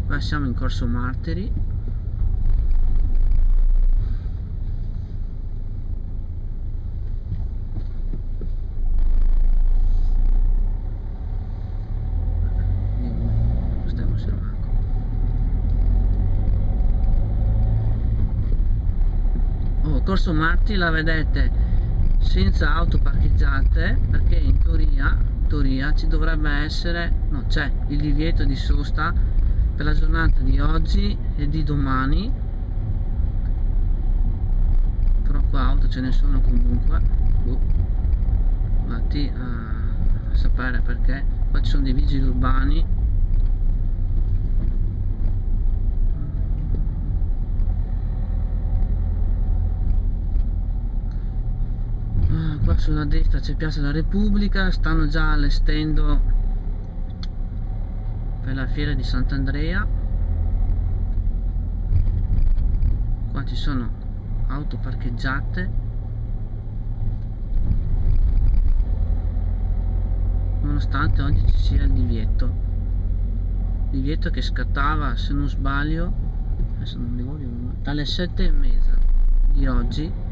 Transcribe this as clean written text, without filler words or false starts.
Qua siamo in Corso Martiri. Stiamo fermando. Oh, Corso Martiri la vedete senza auto parcheggiate, perché in teoria ci dovrebbe essere, no, c'è il divieto di sosta per la giornata di oggi e di domani, però qua auto ce ne sono comunque. Vatti a sapere perché. Qua ci sono dei vigili urbani. Qua sulla destra c'è Piazza della Repubblica, stanno già allestendo per la fiera di Sant'Andrea. Qua ci sono auto parcheggiate, nonostante oggi ci sia il divieto che scattava, se non sbaglio, adesso non ricordo, dalle 7:30 di oggi